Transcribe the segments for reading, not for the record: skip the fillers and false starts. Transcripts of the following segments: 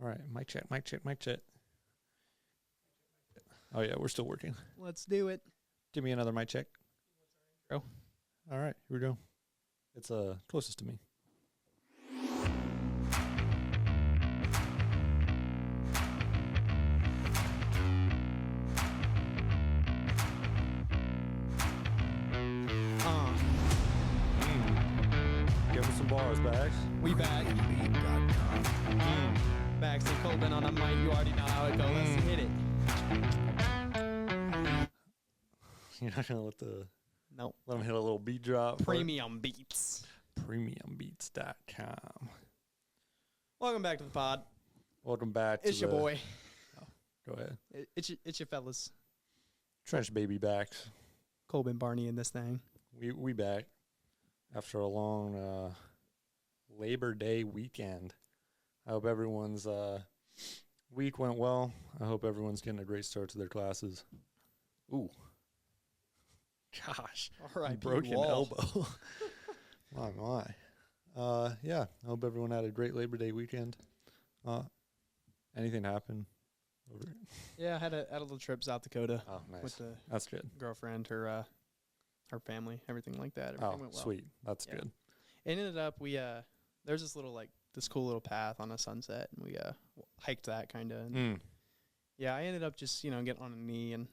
All right, mic check, mic check, mic check. Oh, yeah, we're still working. Let's do it. Give me another mic check. Oh, all right, here we go. It's closest to me. Give us some bars, Bags. We back. Bags and Colvin on a mic. You already know how it goes. Let's hit it. You're not gonna let them hit a little beat drop. Premium Beats. Premiumbeats.com. Welcome back to the pod. Welcome back. It's your boy. Oh, go ahead. It's your fellas. Trench baby backs. Colvin Barney in this thing. We back after a long Labor Day weekend. I hope everyone's week went well. I hope everyone's getting a great start to their classes. Ooh. Gosh. All right. Broken elbow. my. Yeah. I hope everyone had a great Labor Day weekend. Anything happen over it? Yeah, I had a little trip South Dakota. Oh, nice. With the That's good. girlfriend, her family, everything like that. Everything went well. Sweet. That's good. It ended up there's this cool little path on a sunset, and we hiked that kind of. Yeah, I ended up just getting on a knee and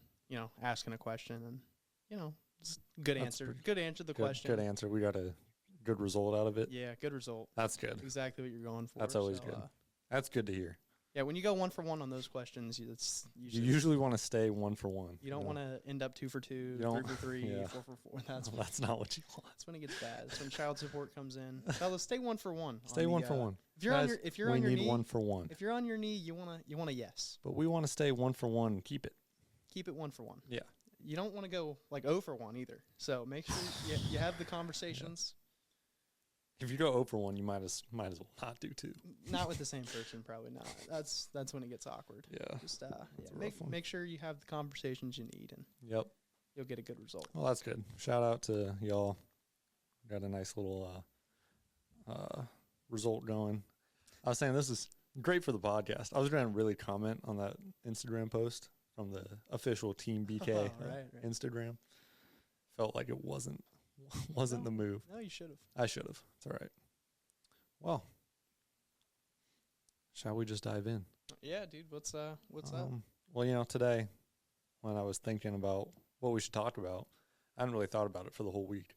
asking a question, and just good answer. Good answer the question. Good answer. We got a good result out of it. Yeah, good result. That's good. Exactly what you're going for. That's always good. That's good to hear. Yeah, when you go 1 for 1 on those questions, you usually want to stay 1 for 1. You don't want to end up 2 for 2, 3 for 3, 4 for 4. That's not what you want. That's when it gets bad. That's when child support comes in. Fellas, stay 1 for 1. Stay 1 for 1. If you're on your knee, 1 for 1. If you're on your knee, you want a yes. But we want to stay 1 for 1 and keep it. Keep it 1 for 1. Yeah. You don't want to go 0 for 1 either. So make sure you have the conversations. Yeah. If you go 0 for 1, you might as well not do 2. Not with the same person, probably not. That's when it gets awkward. Yeah. Just make sure you have the conversations you need, and you'll get a good result. Well, that's good. Shout out to y'all. Got a nice little result going. I was saying this is great for the podcast. I was going to really comment on that Instagram post from the official Team BK right. Instagram. Felt like it wasn't the move. No, you should have. I should have. It's all right. Well, shall we just dive in? Yeah, dude. What's up? Well, today when I was thinking about what we should talk about, I hadn't really thought about it for the whole week.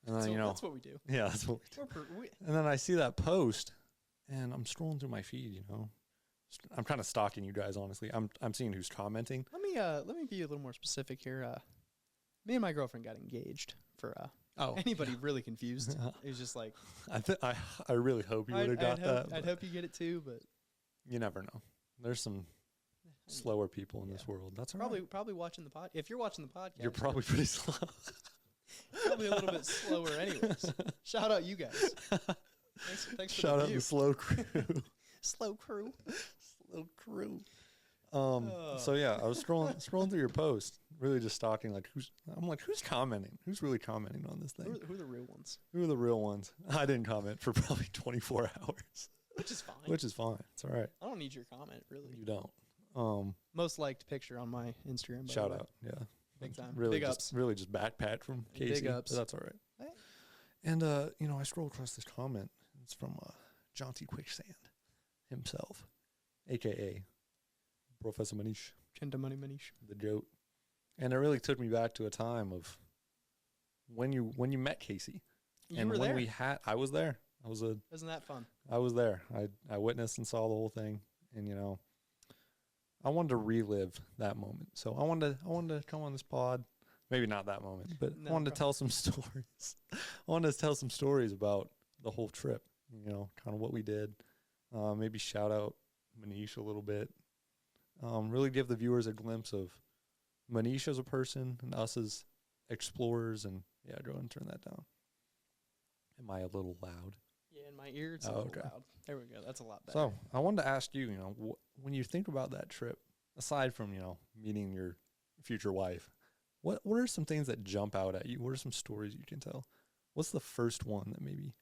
And then, that's what we do. Yeah, that's what we do. And then I see that post, and I'm scrolling through my feed. I'm kind of stalking you guys. Honestly, I'm seeing who's commenting. Let me be a little more specific here. Me and my girlfriend got engaged. For anybody really confused, it was just like I really hope you would have got that. I'd hope you get it too, but you never know. There's some slower people in this world. That's probably watching the pod. If you're watching the podcast, you're probably pretty slow. Probably a little bit slower, anyways. Shout out you guys. Thanks for shout out the slow crew. Slow crew. Slow crew. So yeah, I was scrolling through your post, really just stalking who's commenting? Who's really commenting on this thing? Who are the real ones? Who are the real ones? I didn't comment for probably 24 hours. Which is fine. It's all right. I don't need your comment, really. You don't. Most liked picture on my Instagram. Shout out. Yeah. Big time. Really Big ups. Really just backpat from Casey. Big ups. But that's all right. Hey. And I scrolled across this comment. It's from Jaunty Quicksand himself, aka Professor Manish. Kenta Money Manish. The goat. And it really took me back to a time of when you met Casey. You were there. I was there. Isn't that fun? I was there. I witnessed and saw the whole thing. And I wanted to relive that moment. So I wanted to come on this pod. Maybe not that moment, but I wanted to tell some stories. I wanted to tell some stories about the whole trip, kind of what we did. Maybe shout out Manish a little bit. Really give the viewers a glimpse of Manish as a person and us as explorers. And yeah, go ahead and turn that down. Am I a little loud? Yeah, in my ear it's a little loud. There we go. That's a lot better. So I wanted to ask you, when you think about that trip, aside from, meeting your future wife, what are some things that jump out at you? What are some stories you can tell? What's the first one that maybe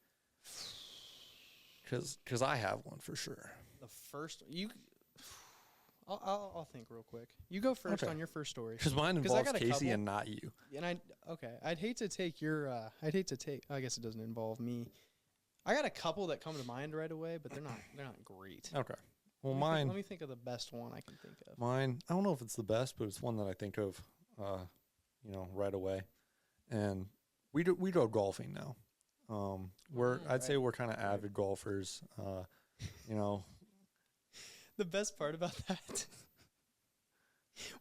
Because I have one for sure. The first I'll think real quick. You go first on your first story. Because mine involves Casey and not you. And I'd hate to take your. I guess it doesn't involve me. I got a couple that come to mind right away, but they're not great. Okay. Well, let me think of the best one I can think of. Mine, I don't know if it's the best, but it's one that I think of, right away. And we go golfing now. I'd say we're kind of avid golfers. The best part about that,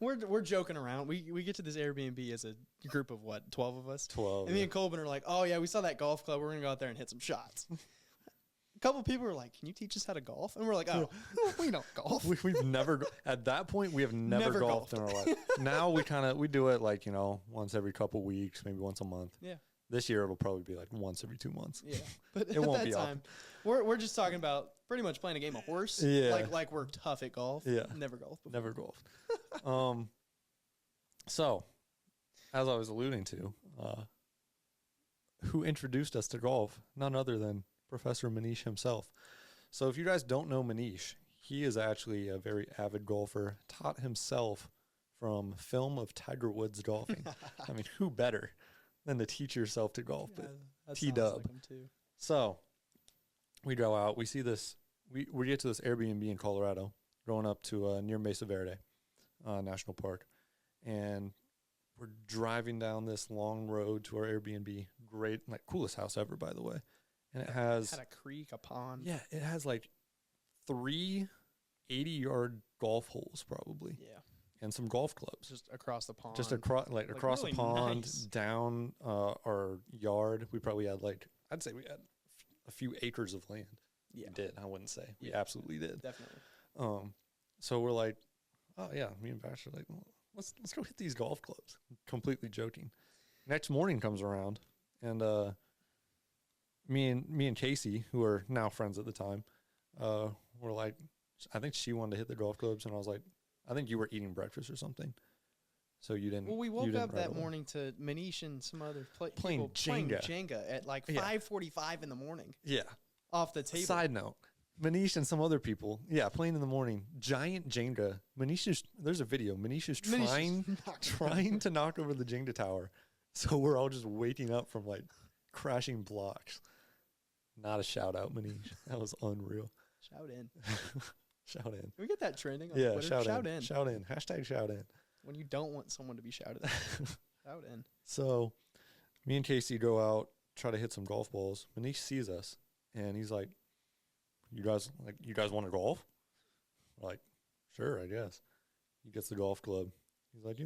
we're joking around. We get to this Airbnb as a group of 12 of us. 12. And me and Colbin are like, oh yeah, we saw that golf club. We're gonna go out there and hit some shots. A couple of people are like, can you teach us how to golf? And we're like, oh, we don't golf. We've never at that point we have never golfed in our life. Now we do it like once every couple weeks, maybe once a month. Yeah. This year it'll probably be like once every 2 months. Yeah, but it won't be often. We're just talking about pretty much playing a game of horse. Yeah, like we're tough at golf. Yeah, never golfed before. Never golfed. So, as I was alluding to, who introduced us to golf? None other than Professor Manish himself. So, if you guys don't know Manish, he is actually a very avid golfer. Taught himself from film of Tiger Woods golfing. I mean, who better than to teach yourself to golf? But T-Dub. Like him too. So we go out. We see this. We get to this Airbnb in Colorado, going up to near Mesa Verde National Park, and we're driving down this long road to our Airbnb. Great, like coolest house ever, by the way. And it had a creek, a pond. Yeah, it has like 3 80-yard golf holes probably. Yeah. And some golf clubs. Just across the pond. Just across really the pond, nice. down our yard. We probably had I'd say we had a few acres of land. Yeah. We did. I wouldn't say. We absolutely did. Definitely. So we're like, oh yeah, me and Bash are like, well, let's go hit these golf clubs. Completely joking. Next morning comes around, and me and Casey, who are now friends at the time, were like, I think she wanted to hit the golf clubs, and I was like, I think you were eating breakfast or something, so you didn't. Well, we woke up that morning to Manish and some other playing Jenga at like 5:45 in the morning. Yeah, off the table. Side note: Manish and some other people, playing in the morning, giant Jenga. There's a video. Manish is trying to knock over the Jenga tower, so we're all just waking up from like crashing blocks. Not a shout out, Manish. That was unreal. Shout in. Shout in. Can we get that trending on Twitter? Shout in. Shout in. Hashtag shout in. When you don't want someone to be shouted at. Shout in. So me and Casey go out, try to hit some golf balls. Manish sees us, and he's like, you guys want to golf? We're like, sure, I guess. He gets the golf club. He's like,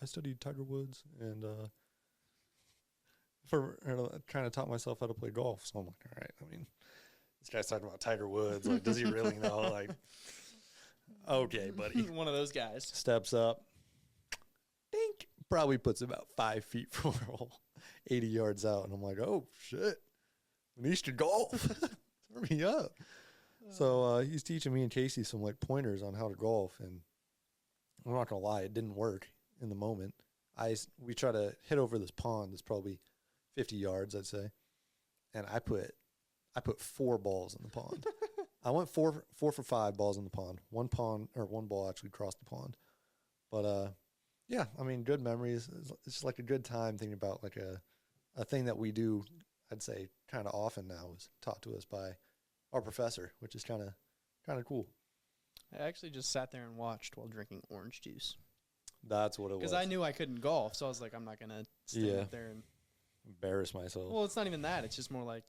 I studied Tiger Woods, and kind of taught myself how to play golf. So I'm like, all right, I mean, this guy's talking about Tiger Woods. Like, does he really know? Like, okay, buddy. One of those guys. Steps up. Dink. Probably puts about 5 feet from our hole, 80 yards out. And I'm like, oh, shit. Manish should golf. Turn me up. So he's teaching me and Casey some, pointers on how to golf. And I'm not going to lie, it didn't work in the moment. We try to hit over this pond that's probably 50 yards, I'd say. And I put 4 balls in the pond. I went 4 for 5 balls in the pond. One ball actually crossed the pond. But yeah, I mean, good memories. It's just like a good time thinking about a thing that we do. I'd say kind of often now is taught to us by our professor, which is kind of cool. I actually just sat there and watched while drinking orange juice. That's what it was. Because I knew I couldn't golf, so I was like, I'm not gonna stand up there and embarrass myself. Well, it's not even that. It's just more like,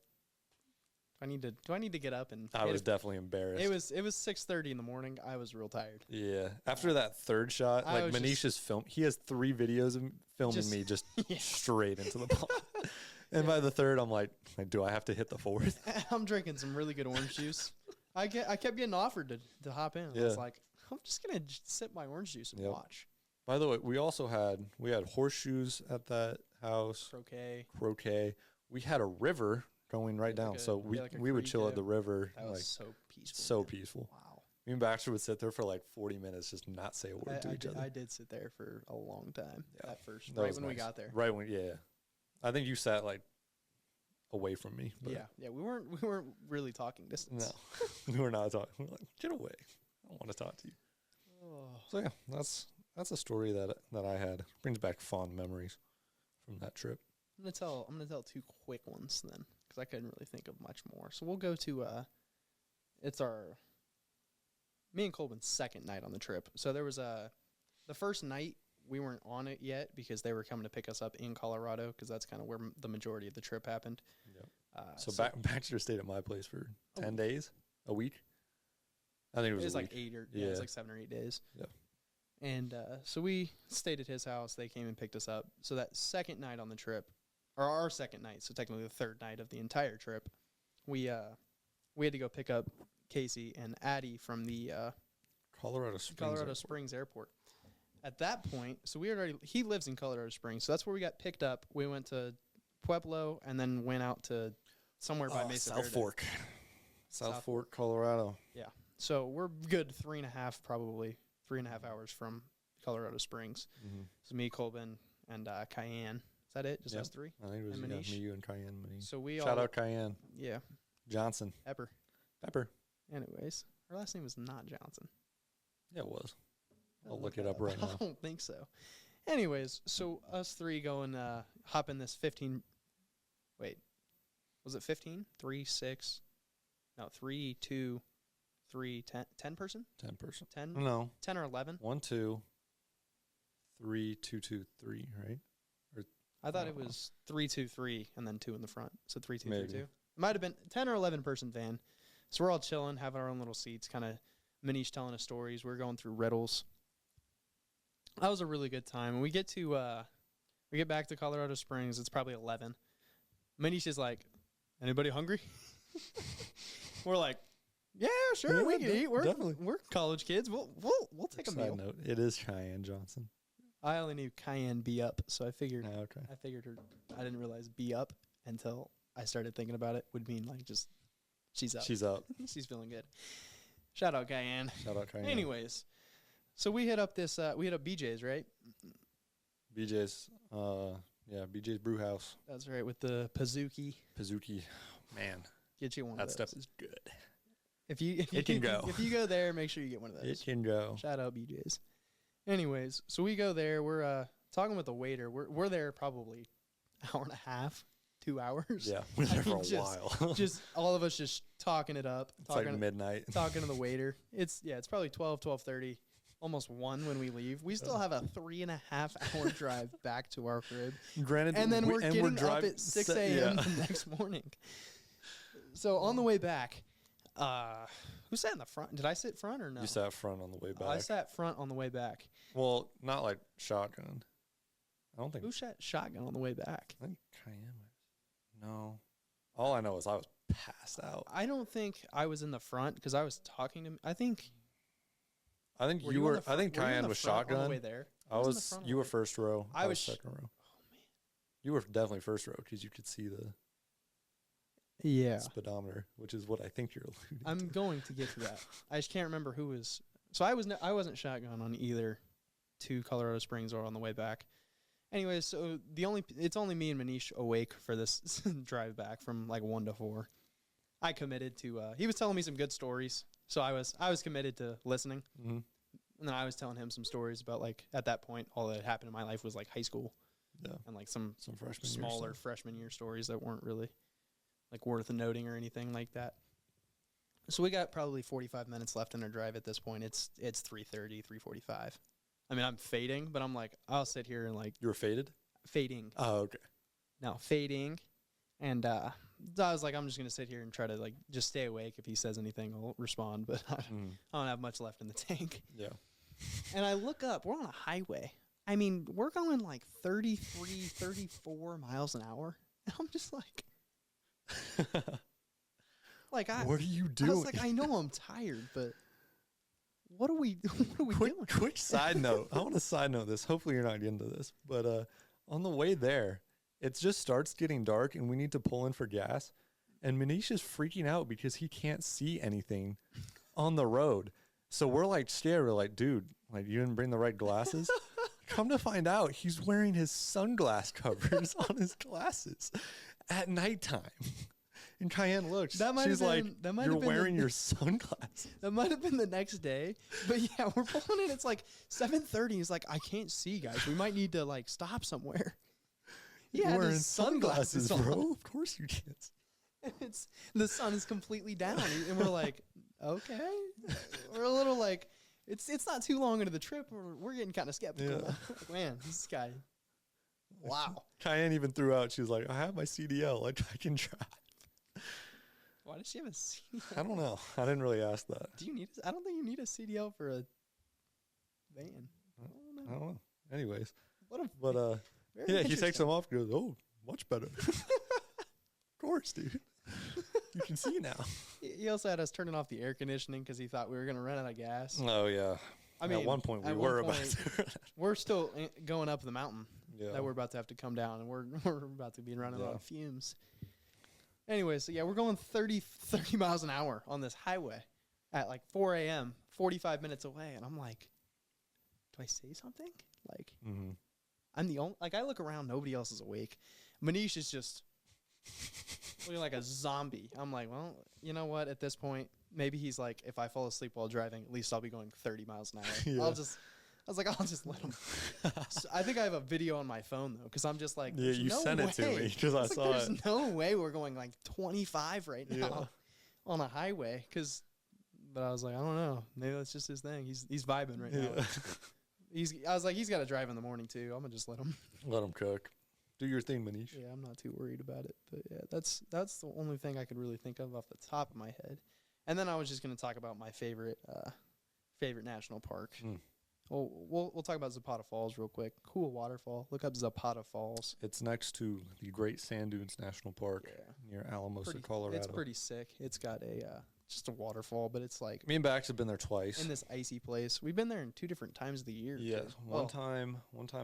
do I need to get up and? I was definitely embarrassed. It was 6:30 in the morning. I was real tired. Yeah. After that third shot, Manish's film, he has 3 videos of filming me just straight into the pond. And by the third, I'm like, do I have to hit the 4th? I'm drinking some really good orange juice. I kept getting offered to hop in. I was like, I'm just gonna sip my orange juice and watch. By the way, we had horseshoes at that house. Croquet. We had a river going right down. So we would chill at the river. That was so peaceful. So peaceful. Wow. Me and Baxter would sit there for 40 minutes, just not say a word to each other. I did sit there for a long time at first, when we got there. Right when, I think you sat away from me. But yeah, we weren't really talking distance. No, we were not talking. We were like, get away! I don't want to talk to you. Oh. So yeah, that's a story that I had. Brings back fond memories from that trip. I'm gonna tell two quick ones then, because I couldn't really think of much more. So we'll go to it's me and Colvin's second night on the trip. So there was the first night we weren't on it yet because they were coming to pick us up in Colorado, because that's kind of where the majority of the trip happened. Yep. So Baxter stayed at my place for 10 days, a week. I think it was like 8 or it was like 7 or 8 days. Yeah. And so we stayed at his house. They came and picked us up. So that second night on the trip, or our second night, so technically the third night of the entire trip, we had to go pick up Casey and Addie from the Colorado Springs Airport. At that point, so he lives in Colorado Springs, so that's where we got picked up. We went to Pueblo and then went out to somewhere by Mesa South Verde. Fork. South Fork, Colorado. Yeah. So we're good 3.5 hours from Colorado Springs. Mm-hmm. So me, Colvin, and Cayenne. Is that it? Just us three? I think it was Manish? me, you, and Cayenne. Manish. So we Shout out Cayenne. Yeah. Johnson. Pepper. Anyways, her last name was not Johnson. Yeah, it was. I'll look it up right now. I don't think so. Anyways, so us three go and hop in this 15. Wait, was it 15? 3, 6. No, 3, 2, 3, 10 person? 10 person. 10? No. 10 or 11? 1, 2, 3, 2, 2, 3, right? Or I thought it was 3, 2, 3, and then 2 in the front. So 3, 2, Maybe. 3, 2. It might have been 10 or 11 person van. So we're all chilling, having our own little seats, kind of Manish telling us stories. We're going through riddles. That was a really good time. And we get back to Colorado Springs. It's probably 11. Manish is like, anybody hungry? We're like, yeah, sure, we can eat. We're college kids. We'll take a meal. Side note, it is Cheyenne Johnson. I only knew Cayenne be up, so I figured. Oh, okay. I figured her. I didn't realize be up until I started thinking about it. Would mean like just she's up. She's up. She's feeling good. Shout out Cayenne. Shout out Cayenne. Anyways, so we hit up BJ's, right? BJ's. BJ's Brew House. That's right, with the Pizookie. Man, Get you one of that those. stuff is good. If you can go. If you go there, make sure you get one of those. It can go. Shout out BJ's. Anyways, so we go there. We're talking with the waiter. We're there probably hour and a half, 2 hours. Yeah, we're there for a while. Just all of us just talking it up. It's like midnight. Talking to the waiter. It's probably 12:30, almost 1 when we leave. We still have a 3.5 hour drive back to our crib. Granted, and then we're getting up at 6 a.m. the next morning. So on the way back, who sat in the front? Did I sit front or no? You sat front on the way back. I sat front on the way back. Well, not like shotgun. I don't think. Who sat shotgun on the way back? I think Cayenne. No. All I know is I was passed out. I don't think I was in the front because I was talking to him. I think you were. I think Cayenne was shotgun. On the way there. You were first row. I was second row. Oh man. You were definitely first row because you could see the speedometer, which is what I think you're alluding to. I'm going to get to that. I just can't remember who was. So I wasn't shotgun on either to Colorado Springs or on the way back. Anyways, so it's only me and Manish awake for this drive back from like 1 to 4. I committed to. He was telling me some good stories, so I was committed to listening. Mm-hmm. And then I was telling him some stories about like at that point all that happened in my life was like high school, and like some smaller freshman year stories that weren't really like worth noting or anything like that. So we got probably 45 minutes left in our drive at this point. It's 3:30, 3:45. I mean, I'm fading, but I'm like, I'll sit here and like... You were faded? Fading. Oh, okay. No, fading. And I was like, I'm just going to sit here and try to like just stay awake. If he says anything, I'll respond, but I don't have much left in the tank. Yeah. And I look up. We're on a highway. I mean, we're going like 33, 34 miles an hour. And I'm just like... what are you doing? I was like, I know I'm tired, but... What are we doing? Quick side note. I want to side note this. Hopefully you're not getting to this. But on the way there, it just starts getting dark and we need to pull in for gas. And Manish is freaking out because he can't see anything on the road. So we're like scared. We're like, dude, like you didn't bring the right glasses? Come to find out, he's wearing his sunglass covers on his glasses. at nighttime. And Cayenne looks. She's like, "You're wearing your sunglasses." That might have been the next day. But yeah, we're pulling in. It's like 7:30. He's like, "I can't see, guys. We might need to like stop somewhere." You're wearing sunglasses, bro. Of course you can't. The sun is completely down, and we're like, "Okay." We're a little like, it's not too long into the trip. We're getting kind of skeptical. Yeah. Like, man, this guy. Wow. Cayenne even threw out. She was like, "I have my CDL. Like I can drive." Why does she have a CDL? I don't know. I didn't really ask that. Do you need? I don't think you need a CDL for a van. I don't know. Anyways, yeah, he takes them off. And goes, "Oh, much better." Of course, dude. You can see now. He also had us turning off the air conditioning because he thought we were going to run out of gas. Oh yeah. I mean, at one point we were about to. We're still going up the mountain. Yeah. That we're about to have to come down, and we're about to be running out of fumes. Anyway, so yeah, we're going 30 miles an hour on this highway at like 4 a.m., 45 minutes away. And I'm like, do I say something? Like, I'm the only, like, I look around, nobody else is awake. Manish is just looking like a zombie. I'm like, well, you know what? At this point, maybe he's like, if I fall asleep while driving, at least I'll be going 30 miles an hour. Yeah. I was like, I'll just let him. So I think I have a video on my phone, though, because I'm just like, yeah, you sent it to me because I saw it. There's no way we're going like 25 right now on a highway. But I was like, I don't know. Maybe that's just his thing. He's vibing right now. I was like, he's got to drive in the morning, too. I'm going to just let him. Let him cook. Do your thing, Manish. Yeah, I'm not too worried about it. But yeah, that's the only thing I could really think of off the top of my head. And then I was just going to talk about my favorite national park. Well, we'll talk about Zapata Falls real quick. Cool waterfall. Look up Zapata Falls. It's next to the Great Sand Dunes National Park near Alamosa, Colorado. It's pretty sick. It's got just a waterfall, but it's like... Me and Bax have been there twice. In this icy place. We've been there in 2 different times of the year. Yeah, one time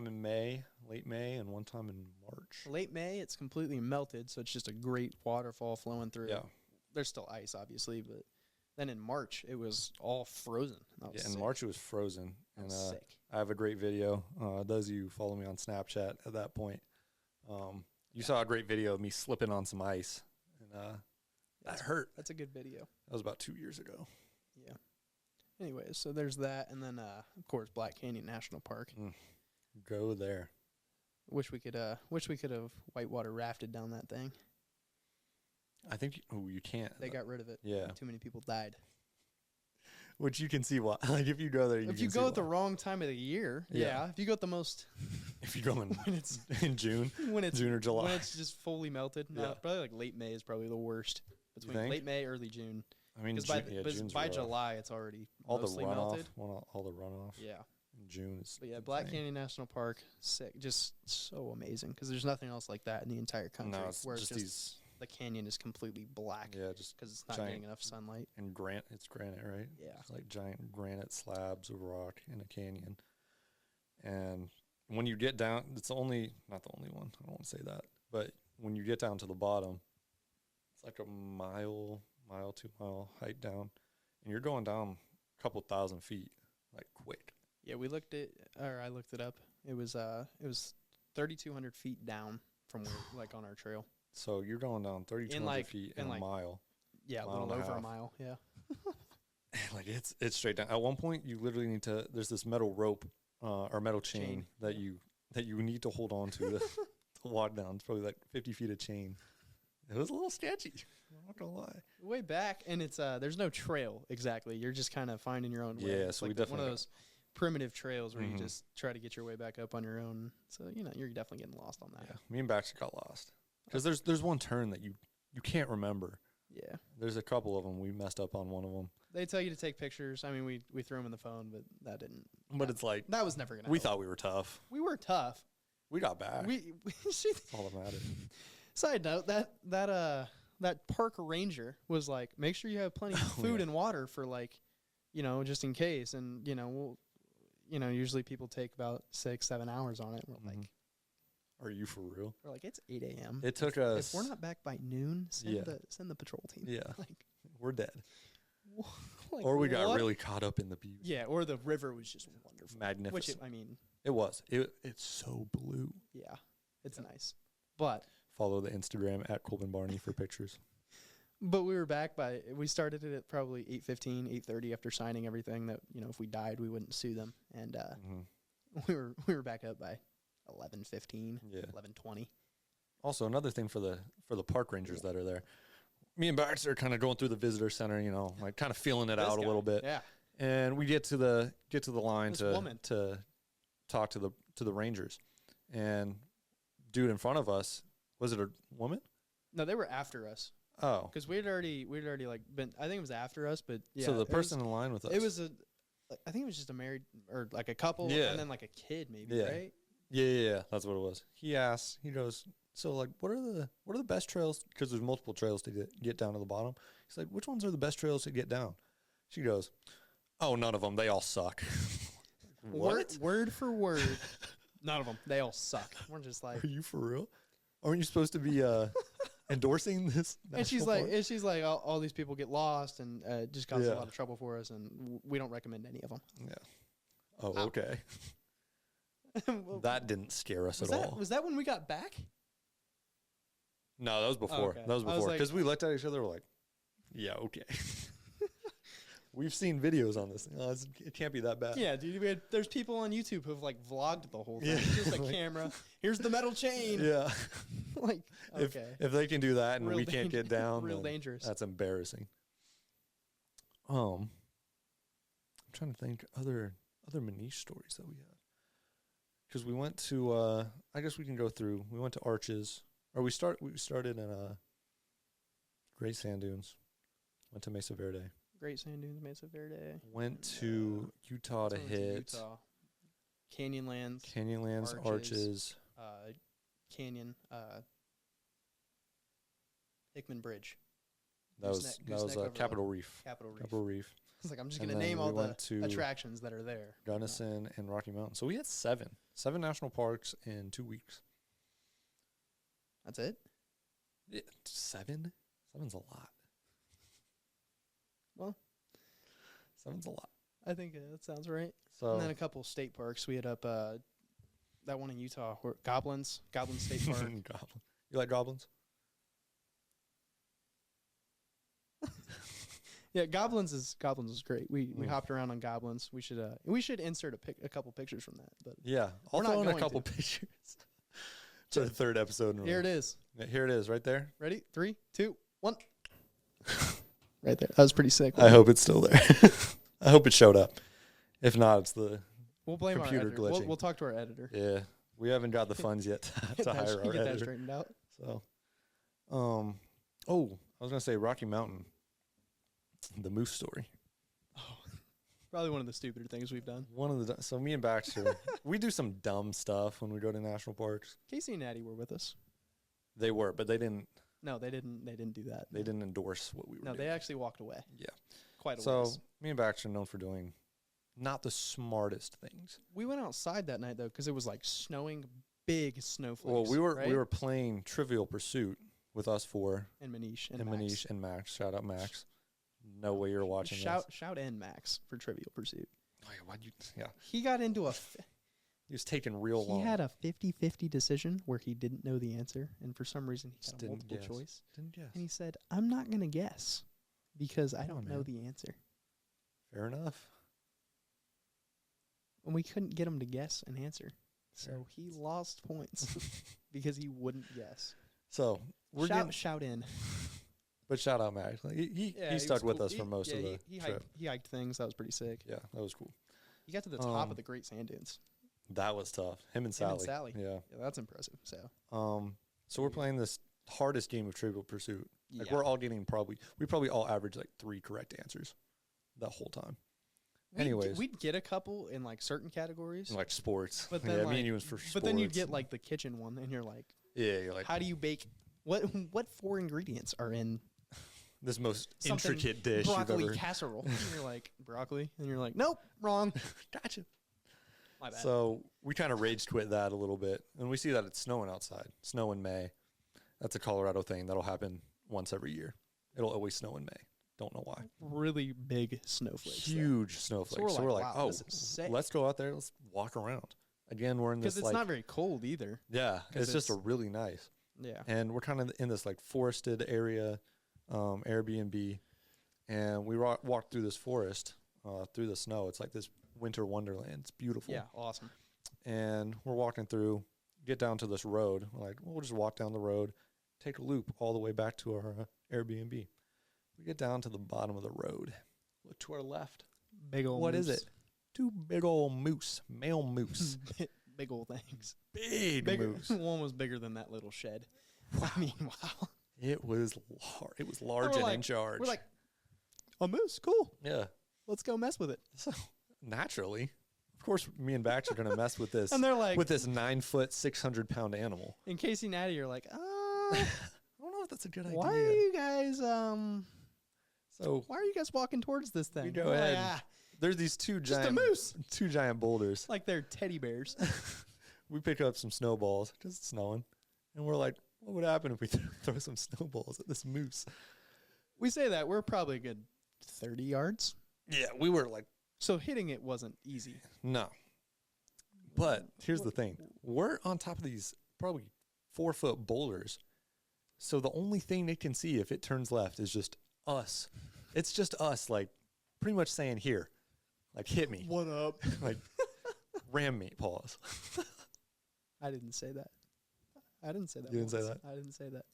in May, late May, and one time in March. Late May, it's completely melted, so it's just a great waterfall flowing through. Yeah. There's still ice, obviously, but... Then in March, it was all frozen. In March, it was frozen. And sick. I have a great video. Those of you who follow me on Snapchat at that point, you saw a great video of me slipping on some ice. And that hurt. That's a good video. That was about 2 years ago. Yeah. Anyways, so there's that. And then, of course, Black Canyon National Park. Go there. Wish we could have whitewater rafted down that thing. I think you can't. They got rid of it. Yeah. Too many people died. Which you can see why. Like if you go there, if you go at the wrong time of the year, If you go at the most, if you go in June, June or July, when it's just fully melted, probably like late May is probably the worst. Between late May, early June. I mean, by July it's already all mostly the runoff, melted. All the runoff. Yeah. In June is. But yeah, Black Canyon National Park, sick, just so amazing because there's nothing else like that in the entire country. No, it's just these. The canyon is completely black. Yeah, just because it's not getting enough sunlight. And it's granite, right? Yeah. It's like giant granite slabs of rock in a canyon. And when you get down, it's not the only one. I don't want to say that. But when you get down to the bottom, it's like a mile, 2 mile height down. And you're going down a couple thousand feet, like quick. Yeah, I looked it up. It was 3,200 feet down from where, like on our trail. So you're going down 3,200 feet in a mile. Yeah, a little over a mile. Yeah. Like it's straight down. At one point, you literally need to. There's this metal rope or metal chain that you need to hold on to walk down. It's probably like 50 feet of chain. It was a little sketchy. I'm not gonna lie. Way back, and it's there's no trail exactly. You're just kind of finding your own way. Yeah, it's so like we definitely one of those primitive trails where you just try to get your way back up on your own. So you're definitely getting lost on that. Yeah, me and Baxter got lost. Because there's one turn that you can't remember. Yeah. There's a couple of them. We messed up on one of them. They tell you to take pictures. I mean, we threw them in the phone, but that didn't. But it's like. That was never going to We thought we were tough. We were tough. We got back. That's all that mattered. Side note, that park ranger was like, make sure you have plenty of food and water for like, just in case. And, usually people take about 6-7 hours on it. We're like. Are you for real? We're like, it's 8 a.m. It took us. If we're not back by noon, send the patrol team. Yeah. Like, we're dead. Like, or we got really caught up in the beauty. Yeah, or the river was just wonderful. Magnificent. Which, it was. It's so blue. Yeah, it's nice. But Follow the Instagram at Colbin Barney for pictures. But we started it at probably 8:15, 8:30 after signing everything that, if we died, we wouldn't sue them. And we were back up by 11:15, 11:20. Also, another thing for the park rangers that are there, me and Baxter are kind of going through the visitor center, like kind of feeling it out a little bit. Yeah. And we get to the line This to talk to the rangers, and dude in front of us, was it a woman? No, they were after us. Oh, because we'd already like been. I think it was after us, but yeah. So the person in line with us, it was I think it was just a married or like a couple, and then like a kid maybe, right? Yeah, that's what it was. He goes, so like, what are the best trails? Because there's multiple trails to get down to the bottom. He's like, which ones are the best trails to get down? She goes, oh, none of them. They all suck. What? Word for word, none of them. They all suck. We're just like, are you for real? Aren't you supposed to be endorsing this? And she's like, all these people get lost and just cause a lot of trouble for us, and we don't recommend any of them. Yeah. Oh, okay. That didn't scare us at all. Was that when we got back? No, that was before. Okay. That was before. Because we looked at each other, we're like, yeah, okay. We've seen videos on this. It can't be that bad. Yeah, dude. There's people on YouTube who've like vlogged the whole thing. Just a camera. Here's the metal chain. Yeah. Like, okay. If they can do that and we can't get down, real dangerous. That's embarrassing. I'm trying to think other Manish stories that we had. Because we went to, I guess we can go through. We went to Arches, or we started in Great Sand Dunes. Went to Mesa Verde. Great Sand Dunes, Mesa Verde. Went to Utah to hit. Canyonlands, Arches. Canyon, Hickman Bridge. That was Capitol Reef. Capitol Reef. I was like, I'm just going to then name we all the went to attractions that are there. Gunnison and Rocky Mountain. So we had seven national parks in 2 weeks. That's it? Yeah, 7? 7's a lot. Well, 7's a lot. I think that sounds right. So, and then a couple state parks. We hit up that one in Utah, Goblin State Park. You like goblins? Yeah, Goblins is great. We hopped around on Goblins. We should insert a couple pictures from that. But yeah, I'll throw in a couple pictures. To the third episode. Here it is. Yeah, here it is, right there. Ready? 3, 2, 1. Right there. That was pretty sick. I hope it's still there. I hope it showed up. If not, it's the we'll blame computer our editor. glitching. We'll talk to our editor. Yeah, we haven't got the funds yet to hire our editor. Get that straightened out. So, I was gonna say Rocky Mountain, the moose story. Oh, probably one of the stupider things we've done. So me and Baxter, we do some dumb stuff when we go to national parks. Casey and Addie were with us. They were, but they didn't. No, they didn't do that. They didn't endorse what we were doing. No, they actually walked away. Yeah. Quite a So ways. me and Baxter are known for doing not the smartest things. We went outside that night, though, because it was like snowing, big snowflakes. Well, we were playing Trivial Pursuit with us four. And Manish. And Manish and Max. Shout out Max. No way you're watching this. Shout in Max for Trivial Pursuit. Oh, yeah, why'd you? Yeah. He got into He was taking real long. He had a 50-50 decision where he didn't know the answer, and for some reason he had a multiple choice. Didn't guess. And he said, I'm not going to guess because I don't know the answer. Fair enough. And we couldn't get him to guess an answer. So he lost points because he wouldn't guess. So we're shout in. But shout out Max. Like, he stuck with us for most of the trip. He hiked things. That was pretty sick. Yeah, that was cool. He got to the top of the Great Sand Dunes. That was tough. Him and Sally. Yeah, that's impressive. So we're playing this hardest game of Trivial Pursuit. Like we're all getting we probably all average like 3 correct answers that whole time. Anyways, we'd get a couple in like certain categories, like sports. But then me and you was for sports. But then you'd get like the kitchen one, and you're like, you're like, how do you bake? What 4 ingredients are in this most intricate dish broccoli you've ever casserole? And you're like, broccoli, and you're like, nope, wrong. Gotcha. My bad. So we kind of rage quit that a little bit, and we see that it's snowing outside. Snow in May. That's a Colorado thing that'll happen once every year. It'll always snow in May. Don't know why. Really big snowflakes. Huge snowflakes. So we're like, wow, let's go out there. Let's walk around. Again, we're in this because it's not very cold either. Yeah, it's just a really nice. Yeah. And we're kind of in this like forested area, Airbnb. And we walked through this forest, through the snow. It's like this winter wonderland. It's beautiful. Yeah, awesome. And we're walking through, get down to this road. We're like, we'll just walk down the road, take a loop all the way back to our Airbnb. We get down to the bottom of the road. Look to our left. Big old What moose. is it? 2 big old moose, male moose. Big old things. Big moose. One was bigger than that little shed. I mean, wow. It was large and in charge. We're like, a moose, cool. Yeah. Let's go mess with it. So naturally, of course, me and Bax are gonna mess with this. And they're like, with this 9 foot, 600-pound animal. And Casey and Natty are like, I don't know if that's a good idea. why are you guys So why are you guys walking towards this thing? we go ahead. There's these just a moose. 2 giant boulders. Like they're teddy bears. We pick up some snowballs because it's snowing, and we're like, what would happen if we throw some snowballs at this moose? We say that we're probably a good 30 yards. Yeah, we were like, so hitting it wasn't easy. no. But here's the thing. We're on top of these probably 4-foot boulders. So the only thing they can see if it turns left is just us. It's just us, like, pretty much saying, here, like, hit me. What up? Like, ram me, pause. I didn't say that. I didn't say that. You didn't say once. that? I didn't say that.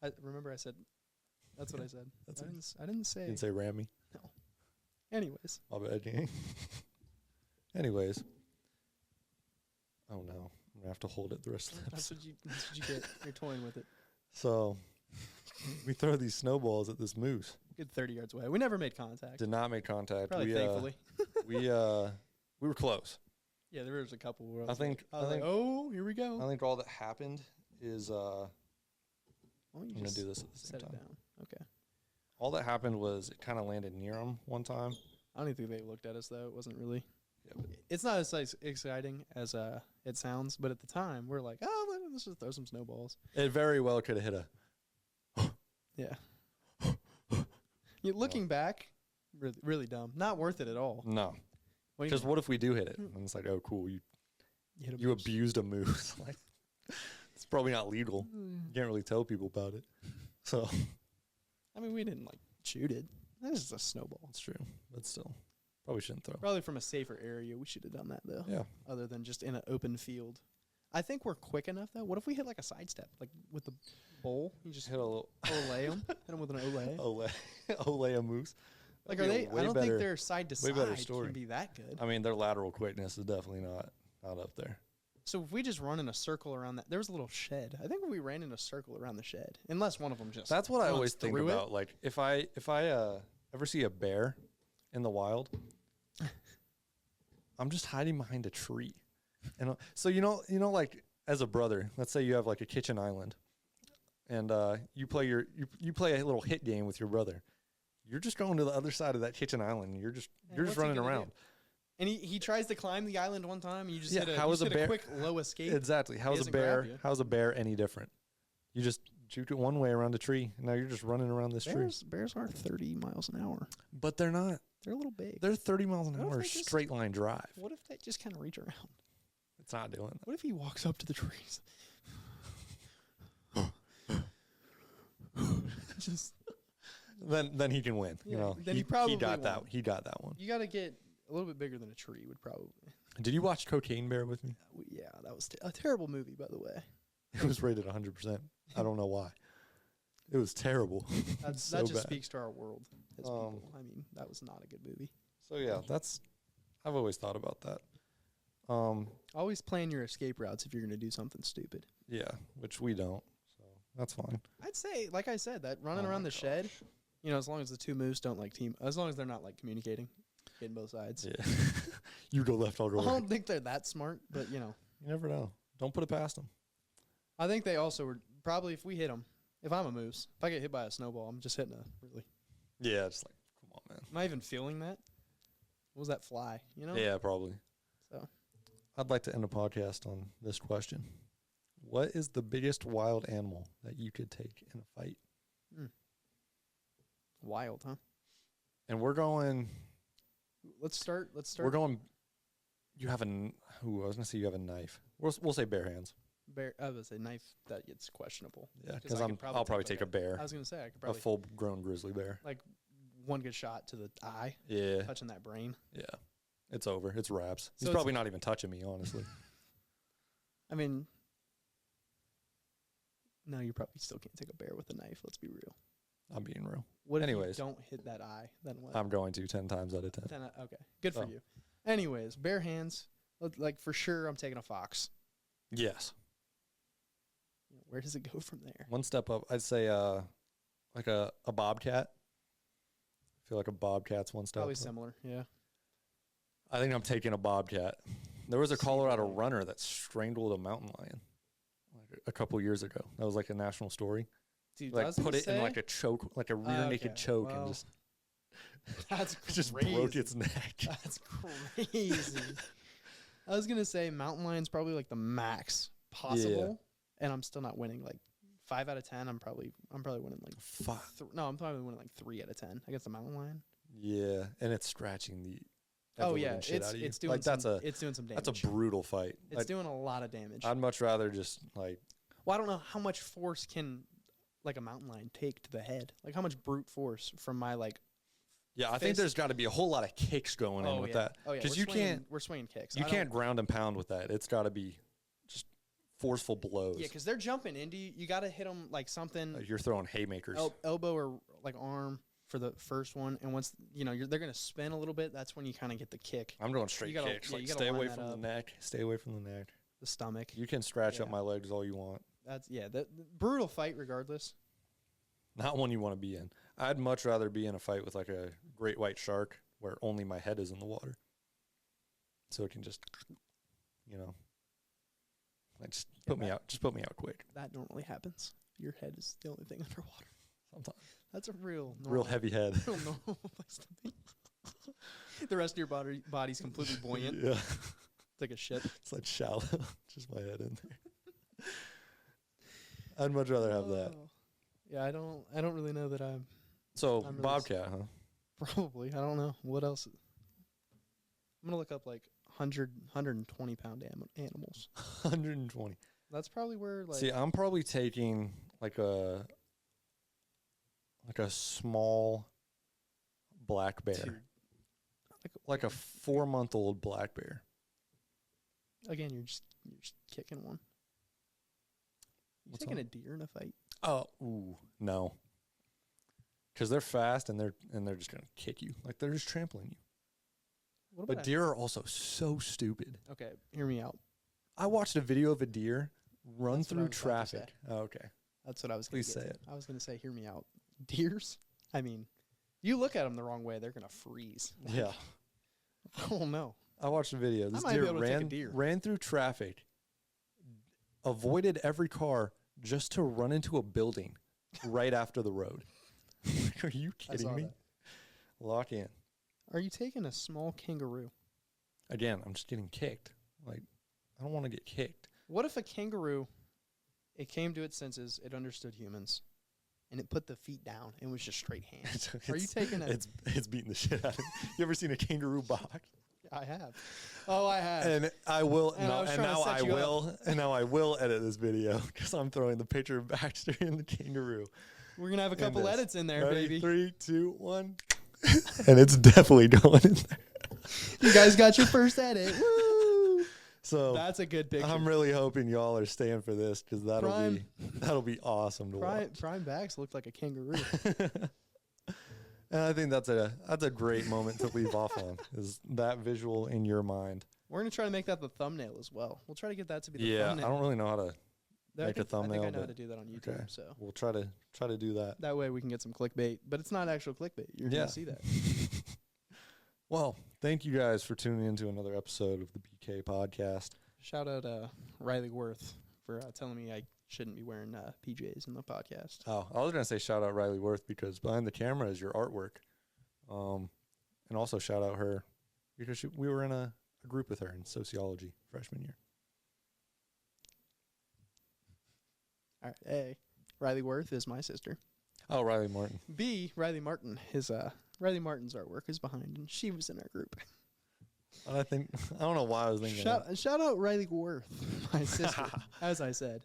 I remember I said, that's what I said. I didn't say. You didn't say ram me? No. Anyways. My bad, gang. Anyways. Oh, no. I'm going to have to hold it the rest of the That's episode. what you get. You're toying with it. So, we throw these snowballs at this moose. Good 30 yards away. We never made contact. Did not make contact. Probably thankfully. we were close. Yeah, there was a couple where I think, oh, here we go. I think all that happened is Why don't you I'm gonna just do this at the same set time. it down. Okay. All that happened was it kind of landed near them one time. I don't even think they looked at us though. It wasn't really. Yeah, but It's not as exciting as it sounds, but at the time we're like, oh, let's just throw some snowballs. it very well could have hit a. Yeah. Looking back, really, really dumb. Not worth it at all. No, What do you because mean? what if we do hit it? And it's like, oh, cool, you hit a you moose. abused a moose. Like, it's probably not legal. You can't really tell people about it. So I mean, we didn't like shoot it. This is a snowball. it's true, but still, probably shouldn't throw. Probably from a safer area, we should have done that though. Yeah, Other than just in an open field. I think we're quick enough though. What if we hit like a sidestep, like with the bowl? You just hit a little olay them. Hit them with an olay. Olay a moose. Like, That'd are be a they? way I don't better- think their side to way side better story. can be that good. I mean, their lateral quickness is definitely not up there. So if we just run in a circle around that, there was a little shed. I think if we ran in a circle around the shed, unless one of them just. That's what I runs always think through it. about. Like, if I ever see a bear in the wild, I'm just hiding behind a tree. And so like as a brother, let's say you have like a kitchen island, and you play you play a little hit game with your brother. You're just going to the other side of that kitchen island. And you're just what's he running gonna around. do? And he tries to climb the island one time, and you just Yeah, hit a, how you is just a hit bear- a quick low escape. Exactly. How's a bear any different? You just shoot it one way around a tree. And now you're just running around this tree. Bears are 30 miles an hour. But they're not. They're a little big. They're 30 miles an What if hour they just- straight line drive. What if they just kind of reach around? It's not doing that. What if he walks up to the trees? Just Then he can win. Yeah, You know, then he probably got that. won. He got that one. you got to get a little bit bigger than a tree would probably. Did you watch Cocaine Bear with me? Yeah, that was a terrible movie, by the way. It was rated 100%. I don't know why. It was terrible. That So just bad. speaks to our world as people. I mean, that was not a good movie. So yeah, I've always thought about that. Always plan your escape routes if you're going to do something stupid. Yeah, which we don't. So that's fine. I'd say, like I said, that running Oh around my the shed, as long as the two moose don't as long as they're not like communicating, hitting both sides. Yeah. You go left, I'll go I right. don't think they're that smart, but You never know. Don't put it past them. I think they also were probably if we hit them. If I'm a moose, if I get hit by a snowball, I'm just hitting a really. Yeah, it's like, come on, man. Am I even feeling that? What was that fly? Yeah, probably. So I'd like to end a podcast on this question. What is the biggest wild animal that you could take in a fight? wild, huh? And we're going. Let's start. We're going. You have I was gonna say you have a knife. We'll say bare hands. Bear. I was a knife that gets questionable. Yeah, because I'll probably take a bear. I was gonna say I could probably a full-grown grizzly bear. Like one good shot to the eye. Yeah. Touching that brain. Yeah. It's over. It's wraps. So He's probably not even touching me, honestly. I mean, no, you probably still can't take a bear with a knife. Let's be real. I'm being real. What Anyways, if you don't hit that eye? Then what? I'm going to 10 times out of 10. Okay, good for you. Anyways, bare hands. Like for sure, I'm taking a fox. Yes. Where does it go from there? One step up, I'd say like a bobcat. I feel like a bobcat's one step Probably up. similar, yeah. I think I'm taking a bobcat. There was a Colorado runner that strangled a mountain lion like a couple years ago. That was like a national story. Dude, like put it in like a choke, like a rear naked choke, and just that's just broke its neck. That's crazy. I was gonna say mountain lion's probably like the max possible, and I'm still not winning. Like 5 out of 10, I'm probably winning like 5. I'm probably winning like 3 out of 10 against the mountain lion. Yeah, and it's scratching the. It's doing like it's doing some damage. That's a brutal fight. It's doing a lot of damage. I'd much rather just like. Well, I don't know how much force can like a mountain lion take to the head. Like how much brute force from my like. Yeah, I think there's got to be a whole lot of kicks going in with that. Oh yeah, because we're swinging kicks. You can't ground and pound with that. It's got to be just forceful blows. Yeah, because they're jumping into you. You got to hit them like something. You're throwing haymakers. Elbow or like arm for the first one, and once they're gonna spin a little bit. That's when you kind of get the kick. I'm going straight kicks. Like stay away from the neck. Stay away from the neck. The stomach. You can scratch up my legs all you want. That's the brutal fight regardless. Not one you want to be in. I'd much rather be in a fight with like a great white shark where only my head is in the water. So it can just, like just put me out. Just put me out quick. That normally happens. Your head is the only thing underwater. Sometimes. That's a real heavy head. Real normal place to be. The rest of your body's completely buoyant. Yeah. It's like a ship. It's like shallow. Just my head in there. I'd much rather have that. Yeah, I don't really know that I'm. So I'm bobcat, huh? Probably. I don't know what else. I'm gonna look up like 120 pound animals. 120. That's probably where like. See, I'm probably taking like a small black bear, Dude, like a 4-month-old black bear. Again, you're just kicking one. You taking a deer in a fight? Oh, no. Because they're fast and they're just gonna kick you, like they're just trampling you. But deer are also so stupid. Okay, hear me out. I watched a video of a deer run through traffic. Oh, okay, that's what I was. Please say it. I was gonna say, hear me out. Deers. I mean, you look at them the wrong way, they're gonna freeze. Yeah. Oh no. I watched a video. This deer ran through traffic, avoided every car just to run into a building right after the road. Are you kidding me? That. Lock in. Are you taking a small kangaroo? Again, I'm just getting kicked. Like, I don't want to get kicked. What if a kangaroo, it came to its senses, it understood humans, and it put the feet down and was just straight hands? Are you taking it? It's beating the shit out of it. You ever seen a kangaroo box? I have. Oh, I have. And I will. And now I will edit this video because I'm throwing the picture of Baxter and the kangaroo. We're gonna have a couple edits in there, baby. 3, 2, 1, and it's definitely going in there. You guys got your first edit. Woo! So that's a good picture. I'm really hoping y'all are staying for this because that'll be awesome to watch. Prime Bax looked like a kangaroo. And I think that's a great moment to leave off on, is that visual in your mind. We're going to try to make that the thumbnail as well. We'll try to get that to be the thumbnail. Yeah, I don't really know how to make a thumbnail. I think I know how to do that on YouTube. Okay. So we'll try to do that. That way we can get some clickbait, but it's not actual clickbait. You're going to see that. Well, thank you guys for tuning into another episode of the BK Podcast. Shout out Riley Worth for telling me I shouldn't be wearing PJs in the podcast. Oh, I was going to say shout out Riley Worth because behind the camera is your artwork. And also shout out her because we were in a group with her in sociology freshman year. All right. A, Riley Worth is my sister. Oh, Riley Martin. B, Riley Martin. Riley Martin's artwork is behind, and she was in our group. And I don't know why I was thinking that. Shout out Riley Worth, my sister, as I said.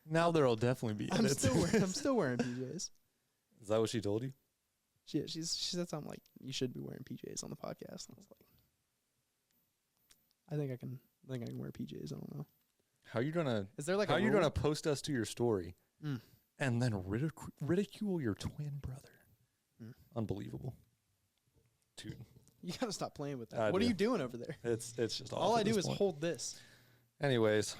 Now there'll definitely be edits. I'm still wearing PJs. Is that what she told you? She said something like, you should be wearing PJs on the podcast. And I was like, I think I can wear PJs. I don't know. How are you gonna post us to your story and then ridicule your twin brother? Unbelievable. Dude. You gotta stop playing with that. What are you doing over there? It's just all I do is hold this. Anyways,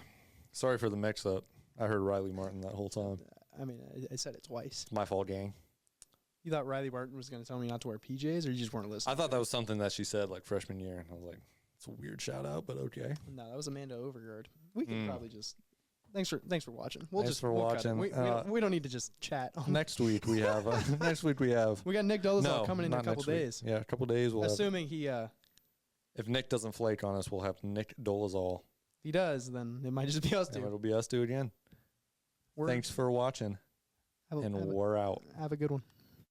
sorry for the mix up. I heard Riley Martin that whole time. I mean, I said it twice. My fault, gang. You thought Riley Martin was going to tell me not to wear PJs, or you just weren't listening? I thought that was something that she said like freshman year, and I was like, it's a weird shout out, but okay. No, that was Amanda Overgaard. We could probably just thanks for watching. Thanks for watching. We don't need to just chat. Next week we have we got Nick Dolezal coming in a couple days. Yeah, a couple days. Assuming he if Nick doesn't flake on us, we'll have Nick Dolezal. If he does, then it might just be us two. It'll be us two again. Thanks for watching. We're out. Have a good one.